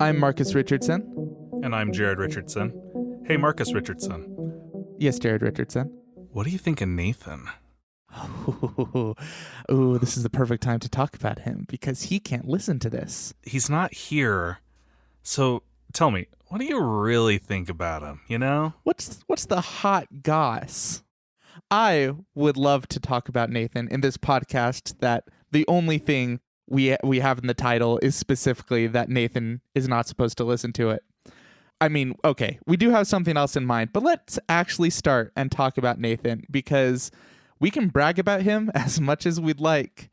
I'm Marcus Richardson. And I'm Jared Richardson. Hey, Marcus Richardson. Yes, Jared Richardson. What do you think of Nathan? Ooh, this is the perfect time to talk about him because he can't listen to this. He's not here. So tell me, what do you really think about him, you know? What's the hot goss? I would love to talk about Nathan in this podcast that the only thing we have in the title is specifically that Nathan is not supposed to listen to it. I mean, okay, we do have something else in mind, but let's actually start and talk about Nathan because we can brag about him as much as we'd like,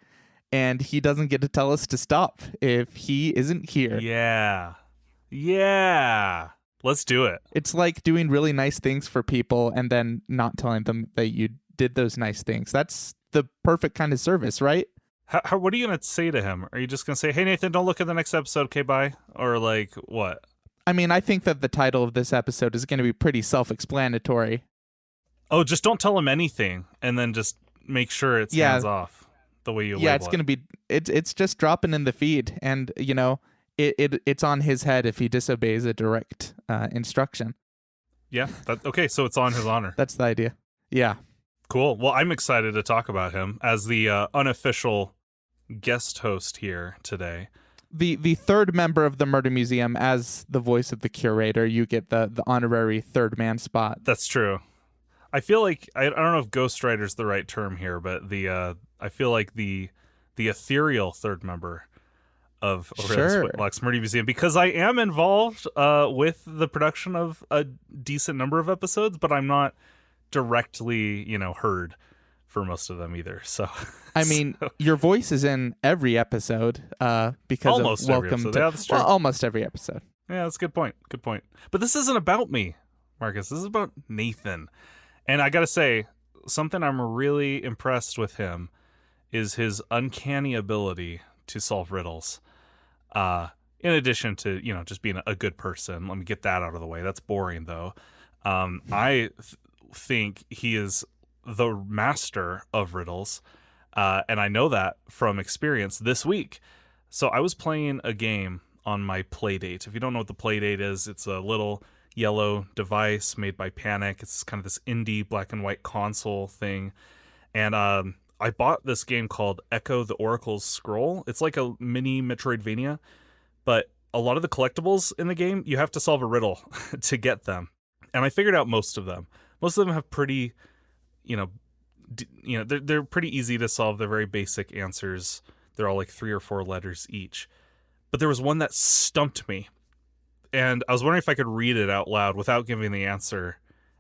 and he doesn't get to tell us to stop if he isn't here. Yeah. Let's do it. It's like doing really nice things for people and then not telling them that you did those nice things. That's the perfect kind of service, right? What are you going to say to him? Are you just going to say, hey, Nathan, don't look at the next episode, okay, bye? Or like, what? I mean, I think that the title of this episode is going to be pretty self-explanatory. Oh, just don't tell him anything, and then just make sure it's hands off the way you label it. Yeah, it's going to be, it's just dropping in the feed, and, you know, it's on his head if he disobeys a direct instruction. Yeah, okay, so it's on his honor. That's the idea. Yeah. Cool. Well, I'm excited to talk about him as the unofficial guest host here today. The third member of the Murder Museum, as the voice of the curator, you get the honorary third man spot. That's true. I feel like I don't know if ghostwriter's the right term here, but I feel like the ethereal third member of Aurelius Whitlock's Murder Museum, because I am involved with the production of a decent number of episodes, but I'm not directly, heard for most of them either. So I mean, your voice is in every episode because almost of Welcome every to that's true. Well, almost every episode. Yeah, that's a good point. Good point. But this isn't about me, Marcus. This is about Nathan. And I got to say, something I'm really impressed with him is his uncanny ability to solve riddles. In addition to, just being a good person. Let me get that out of the way. That's boring, though. I think he is the master of riddles, and I know that from experience this week. So I was playing a game on my Playdate. If you don't know what the Playdate is, it's a little yellow device made by Panic. It's kind of this indie black and white console thing, and I bought this game called Echo the Oracle's Scroll. It's like a mini Metroidvania, but a lot of the collectibles in the game, you have to solve a riddle to get them, and I figured out most of them. Most of them have pretty, they're pretty easy to solve. They're very basic answers. They're all like 3 or 4 letters each. But there was one that stumped me. And I was wondering if I could read it out loud without giving the answer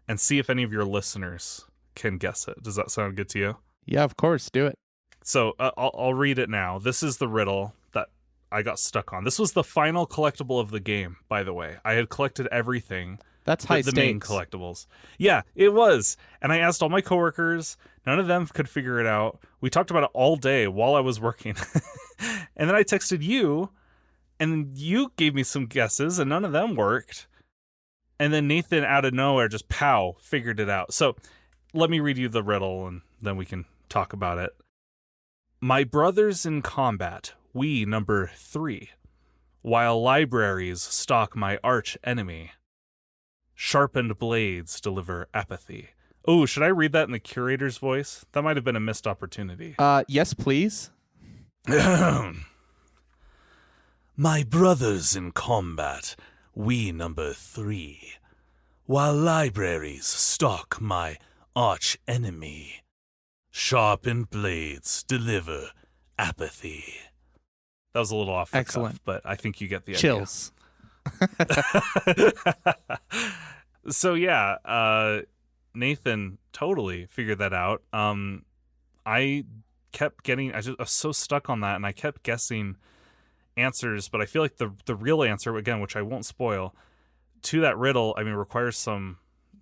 and see if any of your listeners can guess it. Does that sound good to you? Yeah, of course. Do it. So I'll read it now. This is the riddle that I got stuck on. This was the final collectible of the game, by the way. I had collected everything. That's high the stakes. Main collectibles. Yeah, it was. And I asked all my coworkers. None of them could figure it out. We talked about it all day while I was working. And then I texted you, and you gave me some guesses, and none of them worked. And then Nathan, out of nowhere, just figured it out. So let me read you the riddle, and then we can talk about it. My brothers in combat, we number 3, while libraries stalk my arch enemy. Sharpened blades deliver apathy. Oh, should I read that in the curator's voice? That might have been a missed opportunity. Yes, please. My brothers in combat, we number 3, while libraries stalk my arch enemy. Sharpened blades deliver apathy. That was a little off the Excellent. cuff, but I think you get the Chills. idea. So yeah, Nathan totally figured that out. I was so stuck on that, and I kept guessing answers, but I feel like the real answer, again, which I won't spoil, to that riddle, requires some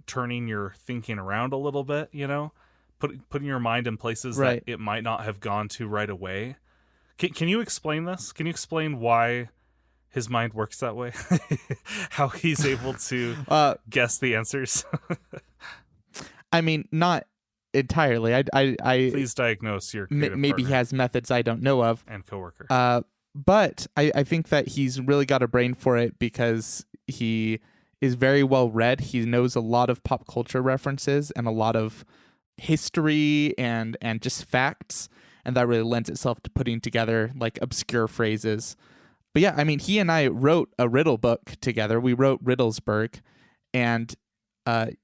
turning your thinking around a little bit, putting your mind in places that it might not have gone to right away. Can you explain this? Can you explain why his mind works that way? How he's able to guess the answers? I mean, not entirely. I Please diagnose your maybe partner he has methods I don't know of. and coworker. But I think that he's really got a brain for it because he is very well read. He knows a lot of pop culture references and a lot of history and just facts, and that really lends itself to putting together like obscure phrases. But yeah, I mean, he and I wrote a riddle book together. We wrote Riddlesburg, and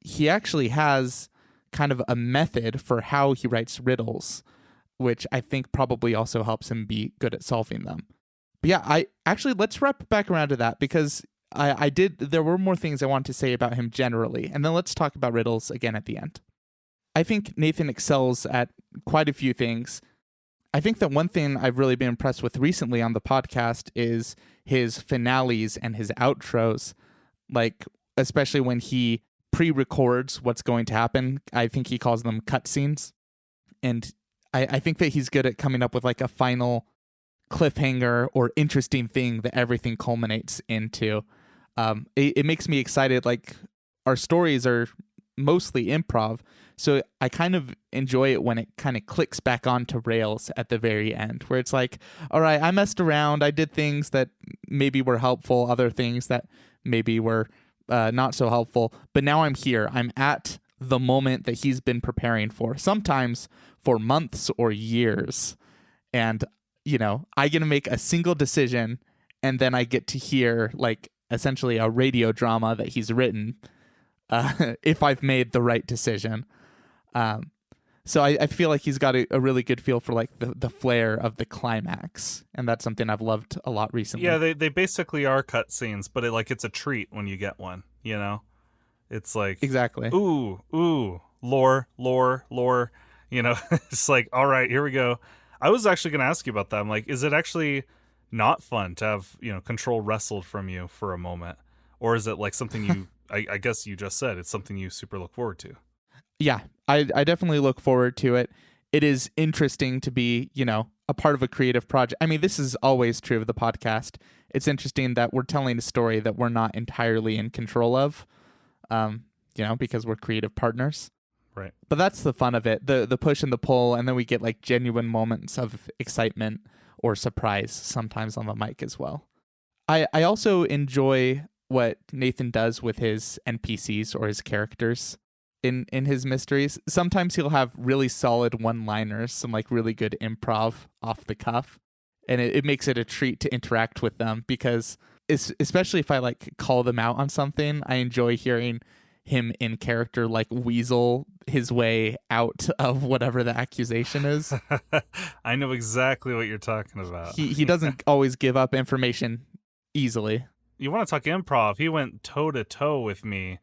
he actually has kind of a method for how he writes riddles, which I think probably also helps him be good at solving them. But yeah, let's wrap back around to that because there were more things I want to say about him generally, and then let's talk about riddles again at the end. I think Nathan excels at quite a few things. I think that one thing I've really been impressed with recently on the podcast is his finales and his outros, like especially when he pre-records what's going to happen. I think he calls them cutscenes, and I think that he's good at coming up with like a final cliffhanger or interesting thing that everything culminates into. It makes me excited. Like, our stories are mostly improv, so I kind of enjoy it when it kind of clicks back onto rails at the very end, where it's like, all right, I messed around, I did things that maybe were helpful, other things that maybe were not so helpful, but now I'm here. I'm at the moment that he's been preparing for, sometimes for months or years, and I get to make a single decision, and then I get to hear like essentially a radio drama that he's written if I've made the right decision. So I feel like he's got a really good feel for like the flair of the climax, and that's something I've loved a lot recently. Yeah, they basically are cutscenes, but it's a treat when you get one. It's like exactly. Ooh, lore. It's like, all right, here we go. I was actually going to ask you about that. I'm like, is it actually not fun to have, control wrestled from you for a moment? Or is it like something you, I guess you just said, it's something you super look forward to? Yeah, I definitely look forward to it. It is interesting to be, a part of a creative project. I mean, this is always true of the podcast. It's interesting that we're telling a story that we're not entirely in control of, because we're creative partners. Right. But that's the fun of it, the push and the pull, and then we get like genuine moments of excitement or surprise sometimes on the mic as well. I also enjoy what Nathan does with his NPCs or his characters in his mysteries. Sometimes he'll have really solid one-liners, some like really good improv off the cuff, and it makes it a treat to interact with them because especially if I like call them out on something, I enjoy hearing him in character like weasel his way out of whatever the accusation is. I know exactly what you're talking about. He doesn't always give up information easily. You want to talk improv? He went toe to toe with me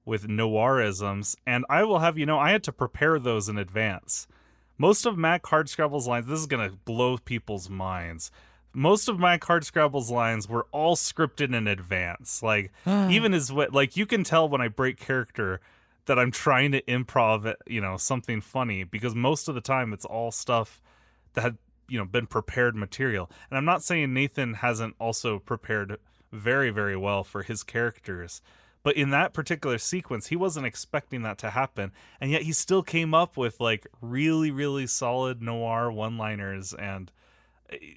with noirisms, and I will have I had to prepare those in advance. Most of Mac Hardscrabble's lines, this is gonna blow people's minds. Most of my Hardscrabble's lines were all scripted in advance. Like, even as like you can tell when I break character that I'm trying to improv, something funny, because most of the time it's all stuff that had, been prepared material. And I'm not saying Nathan hasn't also prepared very, very well for his characters, but in that particular sequence, he wasn't expecting that to happen. And yet he still came up with like really, really solid noir one-liners and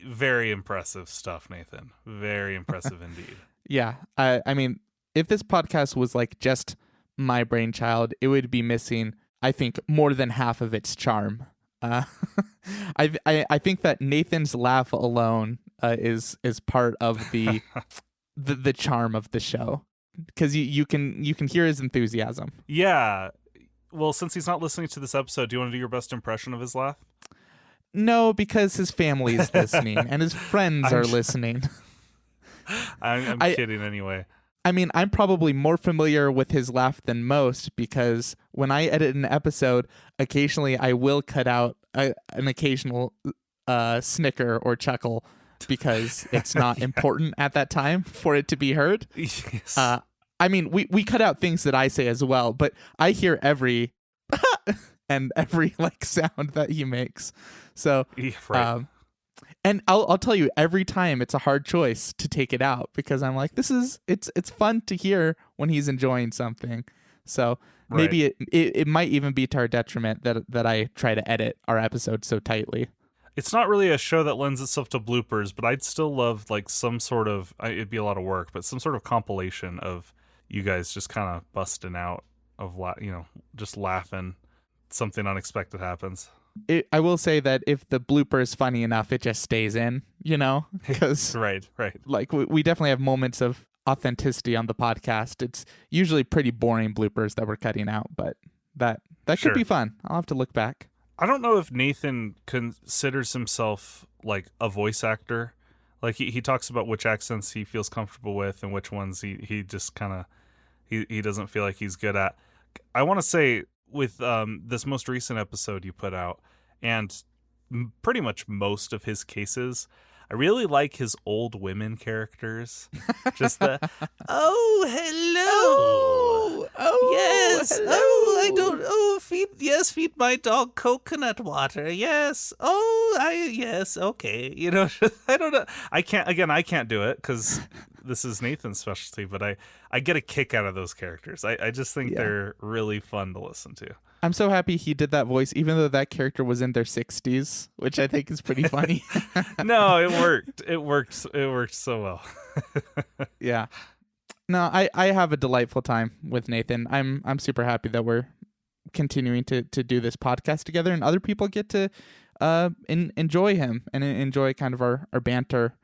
very impressive stuff, Nathan. Very impressive indeed. Yeah. I mean, if this podcast was like just my brainchild, it would be missing, I think, more than half of its charm. I think that Nathan's laugh alone is part of the the charm of the show, because you can hear his enthusiasm. Yeah. Well, since he's not listening to this episode, do you want to do your best impression of his laugh? No, because his family is listening and his friends are listening. I'm kidding anyway. I mean, I'm probably more familiar with his laugh than most because when I edit an episode, occasionally I will cut out an occasional snicker or chuckle because it's not important at that time for it to be heard. Yes. I mean, we cut out things that I say as well, but I hear every and every like sound that he makes. So, right. And I'll tell you, every time it's a hard choice to take it out because I'm like, it's fun to hear when he's enjoying something. So maybe it might even be to our detriment that I try to edit our episodes so tightly. It's not really a show that lends itself to bloopers, but I'd still love like some sort of, it'd be a lot of work, but some sort of compilation of you guys just kind of busting out of, just laughing. Something unexpected happens. I will say that if the blooper is funny enough, it just stays in, because Right. like we definitely have moments of authenticity on the podcast. It's usually pretty boring bloopers that we're cutting out, but that Sure. could be fun. I'll have to look back. I don't know if Nathan considers himself like a voice actor. Like he talks about which accents he feels comfortable with and which ones he just kind of he doesn't feel like he's good at. I want to say with this most recent episode you put out and pretty much most of his cases, I really like his old women characters. Just the oh hello yes hello. I don't feed my dog coconut water yes yes okay I don't know I can't do it because this is Nathan's specialty, but I get a kick out of those characters. I just think they're really fun to listen to. I'm so happy he did that voice, even though that character was in their 60s, which I think is pretty funny. No, it worked. It worked so well. Yeah. No, I have a delightful time with Nathan. I'm super happy that we're continuing to do this podcast together, and other people get to enjoy him and enjoy kind of our banter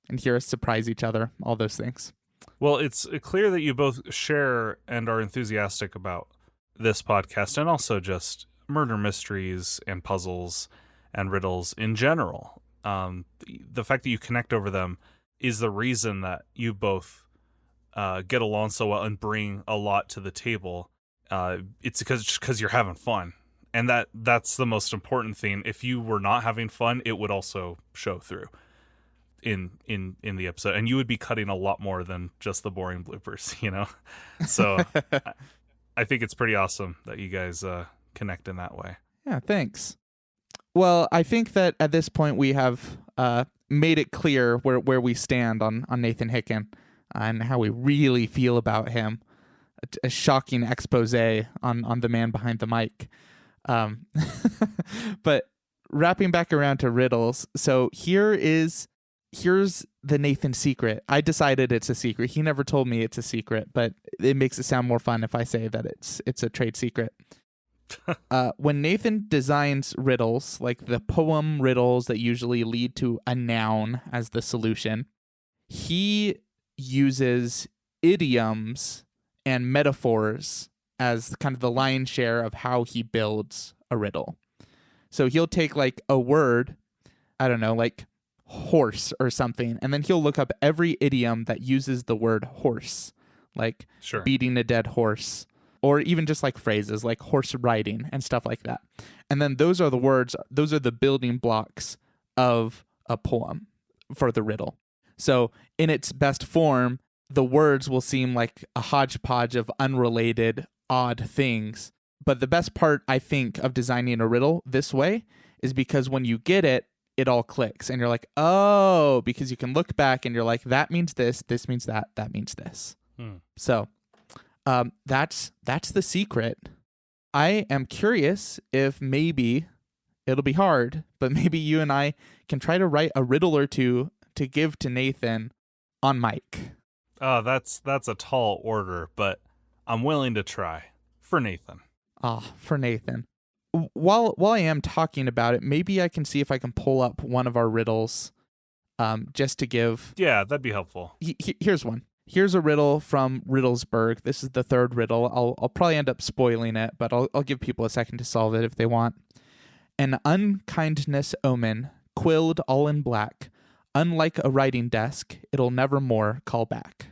and hear us surprise each other, all those things. Well, it's clear that you both share and are enthusiastic about this podcast and also just murder mysteries and puzzles and riddles in general. The fact that you connect over them is the reason that you both get along so well and bring a lot to the table. It's because you're having fun. And that's the most important thing. If you were not having fun, it would also show through in the episode, and you would be cutting a lot more than just the boring bloopers, So I think it's pretty awesome that you guys connect in that way. Yeah, thanks. Well, I think that at this point we have made it clear where we stand on Nathan Hicken and how we really feel about him. A shocking expose on the man behind the mic. But wrapping back around to riddles, so here's the Nathan secret. I decided it's a secret. He never told me it's a secret, but it makes it sound more fun if I say that it's a trade secret. When Nathan designs riddles, like the poem riddles that usually lead to a noun as the solution, he uses idioms and metaphors as kind of the lion's share of how he builds a riddle. So he'll take like a word, I don't know, like horse or something, and then he'll look up every idiom that uses the word horse, like Sure. beating a dead horse, or even just like phrases like horse riding and stuff like that. And then those are the building blocks of a poem for the riddle. So in its best form, the words will seem like a hodgepodge of unrelated, odd things. But the best part, I think, of designing a riddle this way is because when you get it, it all clicks. And you're like, oh, because you can look back and you're like, that means this means that means this. So that's the secret. I am curious if maybe it'll be hard, but maybe you and I can try to write a riddle or two to give to Nathan on mic. Oh, that's a tall order, but I'm willing to try for Nathan. For Nathan. While I am talking about it, maybe I can see if I can pull up one of our riddles, just to give. Yeah, that'd be helpful. Here's one. Here's a riddle from Riddlesburg. This is the third riddle. I'll probably end up spoiling it, but I'll give people a second to solve it if they want. An unkindness omen, quilled all in black. Unlike a writing desk, it'll never more call back.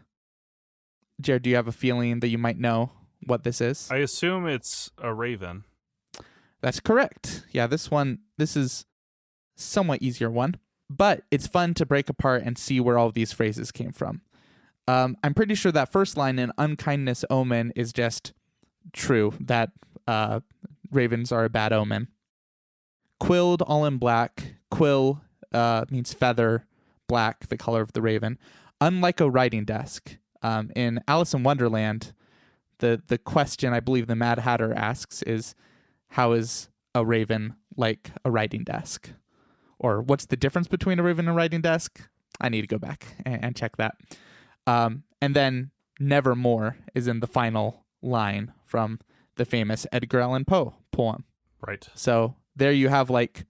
Jared, do you have a feeling that you might know what this is? I assume it's a raven. That's correct. Yeah, this is somewhat easier one, but it's fun to break apart and see where all of these phrases came from. I'm pretty sure that first line in unkindness omen is just true, that ravens are a bad omen. Quilled all in black. Quill means feather, black, the color of the raven. Unlike a writing desk. In Alice in Wonderland, the question I believe the Mad Hatter asks is, how is a raven like a writing desk? or what's the difference between a ribbon and a writing desk? I need to go back and check that. And then nevermore is in the final line from the famous Edgar Allan Poe poem. Right. So there you have like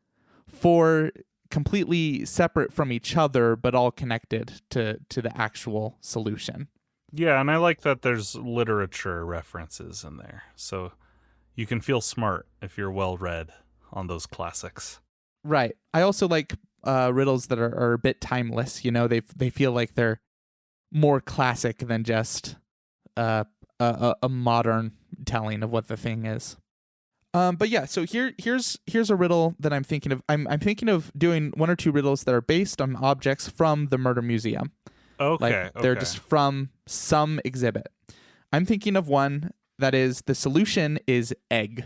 4 completely separate from each other, but all connected to the actual solution. Yeah, and I like that there's literature references in there. So you can feel smart if you're well read on those classics. Right. I also like riddles that are a bit timeless. You know, they feel like they're more classic than just a modern telling of what the thing is. But yeah, so here's a riddle that I'm thinking of. I'm thinking of doing 1 or 2 riddles that are based on objects from the Murder Museum. Okay. Like they're just from some exhibit. I'm thinking of one that is the solution is egg.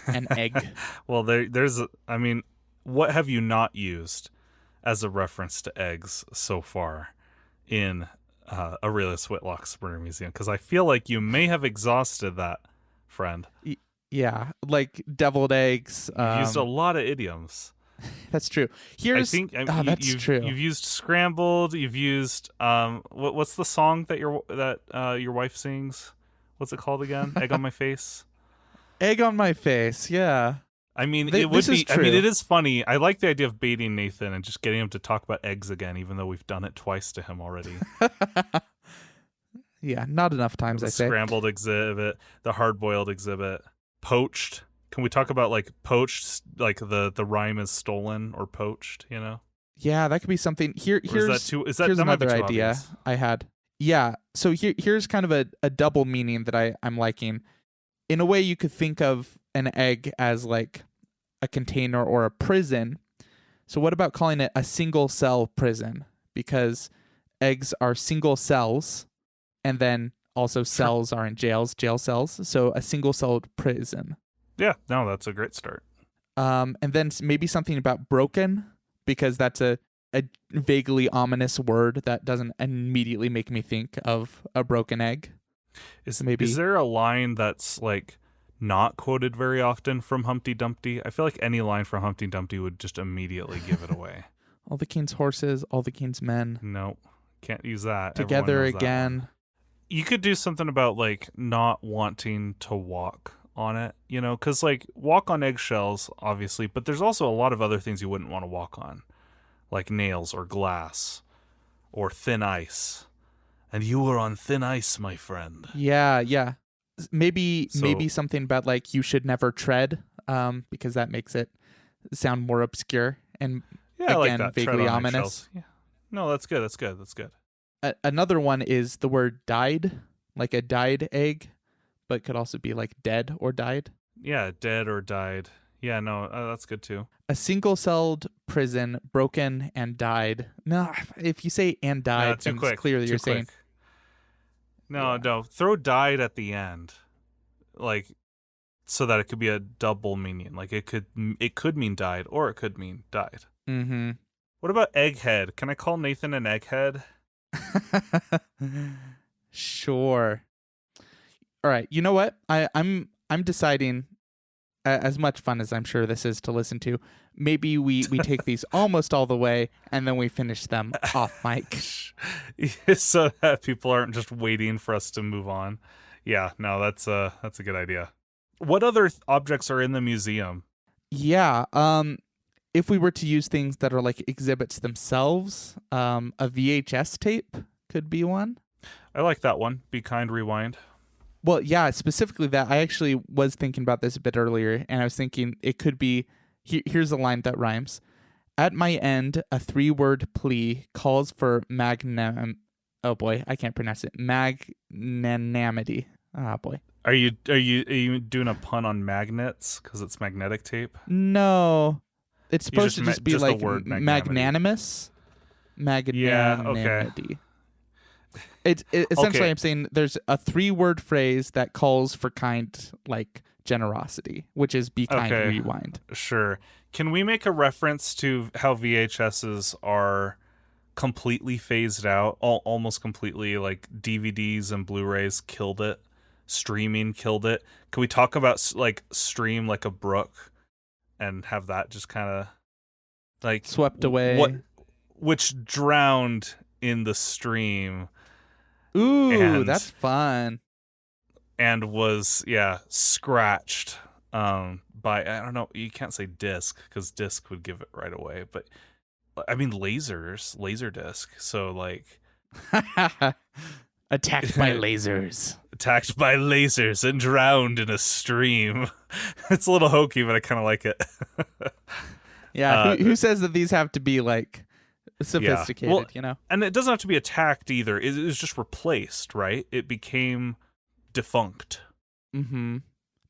An egg. Well, I mean, what have you not used as a reference to eggs so far in Aurelius Whitlock's Murder Museum? Because I feel like you may have exhausted that, friend. Yeah, like deviled eggs. You've used a lot of idioms. That's true. That's true. You've used scrambled. You've used what's the song that your wife sings? What's it called again? Egg on my face. Egg on my face. Yeah. I mean, it would be. I mean, it is funny. I like the idea of baiting Nathan and just getting him to talk about eggs again, even though we've done it twice to him already. Yeah, not enough times. The scrambled exhibit, the hard-boiled exhibit, poached. Can we talk about like poached? Like the rhyme is stolen or poached. You know. Yeah, that could be something. Here's here's another idea obvious. I had. Yeah, so here's kind of a double meaning that I'm liking. In a way, you could think of an egg as like a container or a prison. So what about calling it a single cell prison? Because eggs are single cells, and then also cells are in jail cells. So a single celled prison. Yeah, no, that's a great start. And then maybe something about broken, because that's a vaguely ominous word that doesn't immediately make me think of a broken egg. Is there a line that's like not quoted very often from Humpty Dumpty? I feel like any line from Humpty Dumpty would just immediately give it away. All the king's horses, all the king's men. No, can't use that. Together again. You could do something about like not wanting to walk on it, you know, because like walk on eggshells, obviously, but there's also a lot of other things you wouldn't want to walk on, like nails or glass or thin ice. And you were on thin ice, my friend. Yeah. Maybe something about like you should never tread, because that makes it sound more obscure and again like that. Vaguely ominous. Yeah. No, that's good. Another one is the word died, like a dyed egg, but could also be like dead or died. Yeah, dead or died. Yeah, no, that's good too. A single-celled prison, broken and died. No, if you say and died, then it's clear that you're saying. No, throw died at the end, like so that it could be a double meaning. Like it could mean died or it could mean died. Mm-hmm. What about egghead? Can I call Nathan an egghead? Sure. All right. You know what? I'm deciding. As much fun as I'm sure this is to listen to, maybe we take these almost all the way and then we finish them off mic. So that people aren't just waiting for us to move on. Yeah, no, that's a good idea. What other objects are in the museum? Yeah, if we were to use things that are like exhibits themselves, a VHS tape could be one. I like that one. Be kind, rewind. Well, yeah, specifically that. I actually was thinking about this a bit earlier, and I was thinking it could be, here's a line that rhymes. At my end, a 3-word plea calls for oh boy, I can't pronounce it. Magnanimity. Ah, boy. Are you doing a pun on magnets because it's magnetic tape? No. It's supposed to just be just like the word magnanimous. Magnanimity. Yeah, okay. It's essentially Okay. I'm saying there's a 3-word phrase that calls for kind, like generosity, which is be kind, Okay. rewind. Sure. Can we make a reference to how VHSs are completely phased out, almost completely, like DVDs and Blu-rays killed it, streaming killed it? Can we talk about like stream like a brook and have that just kind of like Swept away. Which drowned in the stream. Ooh, that's fun. And was scratched by, I don't know, you can't say disc because disc would give it right away, but I mean laser disc. So like attacked by lasers and drowned in a stream. It's a little hokey, but I kind of like it. Yeah, who says that these have to be like sophisticated? Well, you know, and it doesn't have to be attacked either. It was just replaced, right? It became defunct. Mm-hmm.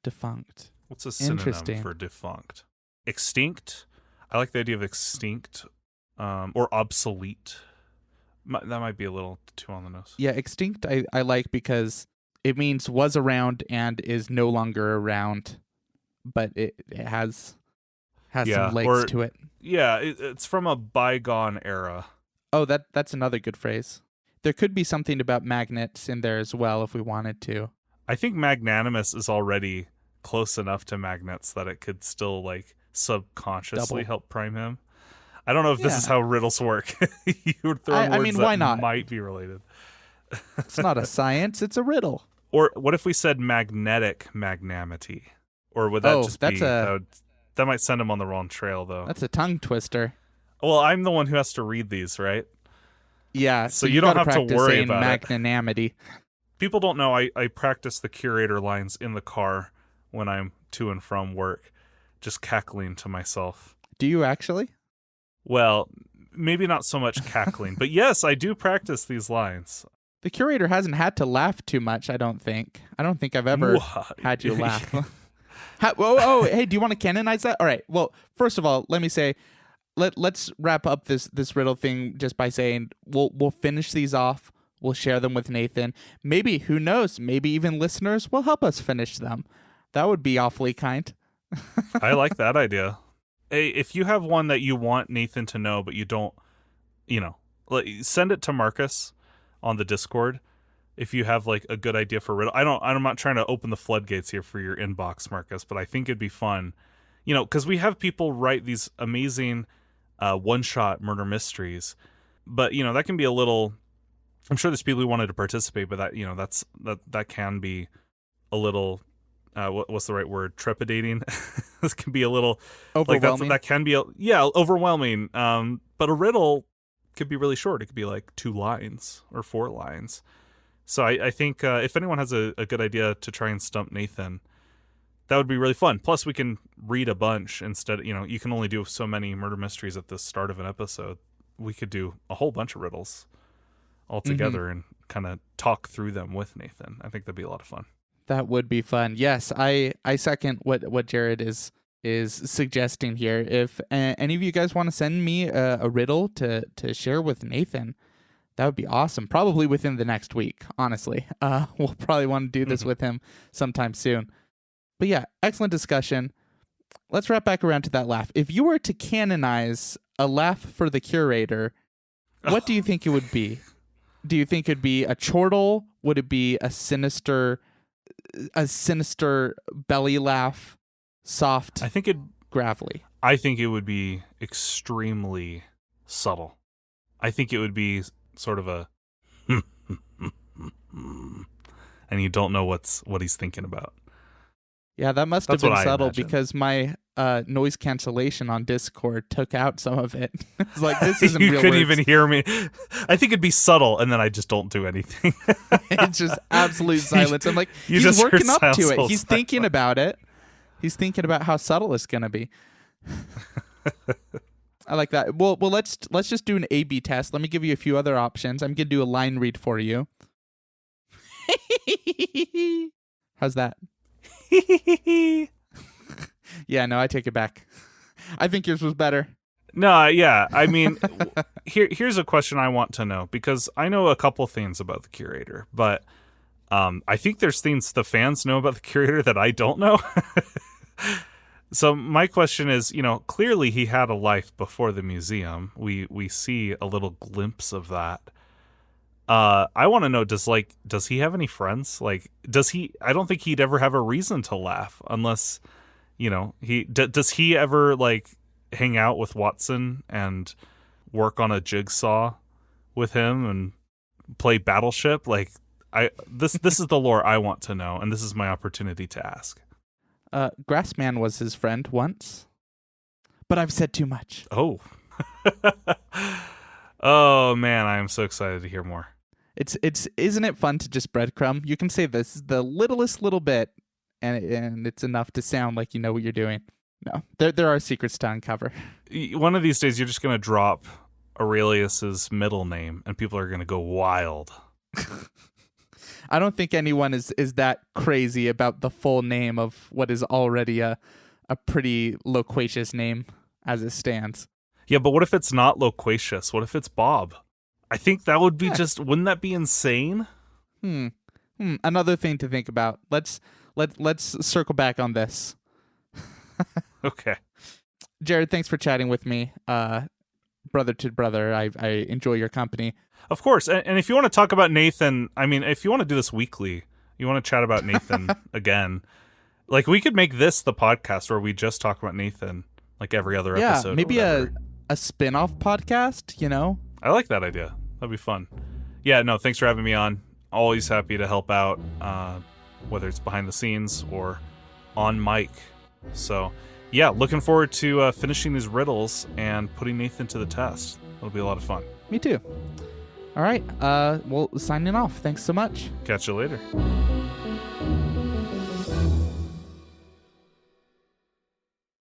Defunct. What's a synonym for defunct? Extinct. I like the idea of extinct, or obsolete. That might be a little too on the nose. Yeah, extinct I like because it means was around and is no longer around, but it has some legs to it. Yeah, it's from a bygone era. Oh, that's another good phrase. There could be something about magnets in there as well if we wanted to. I think magnanimous is already close enough to magnets that it could still like subconsciously help prime him. I don't know if this is how riddles work. You would throw words mean, why not? Might be related. It's not a science, it's a riddle. Or what if we said magnetic magnanimity? Or would that just be... That might send him on the wrong trail, though. That's a tongue twister. Well, I'm the one who has to read these, right? Yeah. So you don't have to worry about magnanimity. People don't know I practice the curator lines in the car when I'm to and from work, just cackling to myself. Do you actually? Well, maybe not so much cackling, but yes, I do practice these lines. The curator hasn't had to laugh too much, I don't think. I don't think I've ever had you laugh. Hey, do you want to canonize that? All right. Well, first of all, let me say, let's wrap up this riddle thing just by saying we'll finish these off. We'll share them with Nathan. Maybe, who knows? Maybe even listeners will help us finish them. That would be awfully kind. I like that idea. Hey, if you have one that you want Nathan to know, but you don't, send it to Marcus on the Discord. If you have like a good idea for riddle, I'm not trying to open the floodgates here for your inbox, Marcus, but I think it'd be fun, because we have people write these amazing one-shot murder mysteries, but that can be a little. I'm sure there's people who wanted to participate, but that can be a little. What's the right word? Trepidating. This can be a little overwhelming. That can be overwhelming. But a riddle could be really short. It could be like 2 lines or 4 lines. So I think if anyone has a good idea to try and stump Nathan, that would be really fun. Plus, we can read a bunch instead. You can only do so many murder mysteries at the start of an episode. We could do a whole bunch of riddles all together and kind of talk through them with Nathan. I think that'd be a lot of fun. That would be fun. Yes, I second what Jared is suggesting here. If any of you guys want to send me a riddle to share with Nathan, that would be awesome. Probably within the next week, honestly. We'll probably want to do this with him sometime soon. But yeah, excellent discussion. Let's wrap back around to that laugh. If you were to canonize a laugh for the curator, what do you think it would be? Do you think it'd be a chortle? Would it be a sinister belly laugh? Soft? I think gravelly. I think it would be extremely subtle. I think it would be sort of a and you don't know what he's thinking about. Yeah, that must have been subtle because my noise cancellation on Discord took out some of it. It's like, this isn't you real couldn't words. even hear me. I think it'd be subtle, and then I just don't do anything. It's just absolute silence. I'm like, he's working up to it. He's thinking about it. He's thinking about how subtle it's gonna be. I like that. Well, let's just do an A/B test. Let me give you a few other options. I'm gonna do a line read for you. How's that? Yeah, no, I take it back. I think yours was better. No, yeah. I mean, here's a question I want to know, because I know a couple things about the curator, but I think there's things the fans know about the curator that I don't know. So my question is, clearly he had a life before the museum. We see a little glimpse of that. I want to know, does he have any friends? Like, I don't think he'd ever have a reason to laugh unless, does he ever, like, hang out with Watson and work on a jigsaw with him and play Battleship. Like, this is the lore I want to know, and this is my opportunity to ask. Grassman was his friend once, but I've said too much. Oh. Oh man, I am so excited to hear more. It's isn't it fun to just breadcrumb? You can say this the littlest little bit, and it's enough to sound like you know what you're doing. No, there are secrets to uncover. One of these days, you're just gonna drop Aurelius's middle name, and people are gonna go wild. I don't think anyone is that crazy about the full name of what is already a pretty loquacious name as it stands. Yeah, but what if it's not loquacious? What if it's Bob? I think that would be wouldn't that be insane? Another thing to think about. Let's circle back on this. Okay. Jared, thanks for chatting with me. Brother to brother, I enjoy your company. Of course. And if you want to talk about Nathan, I mean, if you want to do this weekly, you want to chat about Nathan again, like we could make this the podcast where we just talk about Nathan like every other episode. Yeah, maybe a spin-off podcast, you know? I like that idea. That'd be fun. Yeah, no, thanks for having me on. Always happy to help out, whether it's behind the scenes or on mic. So, yeah, looking forward to finishing these riddles and putting Nathan to the test. It'll be a lot of fun. Me too. All right, well, signing off. Thanks so much. Catch you later.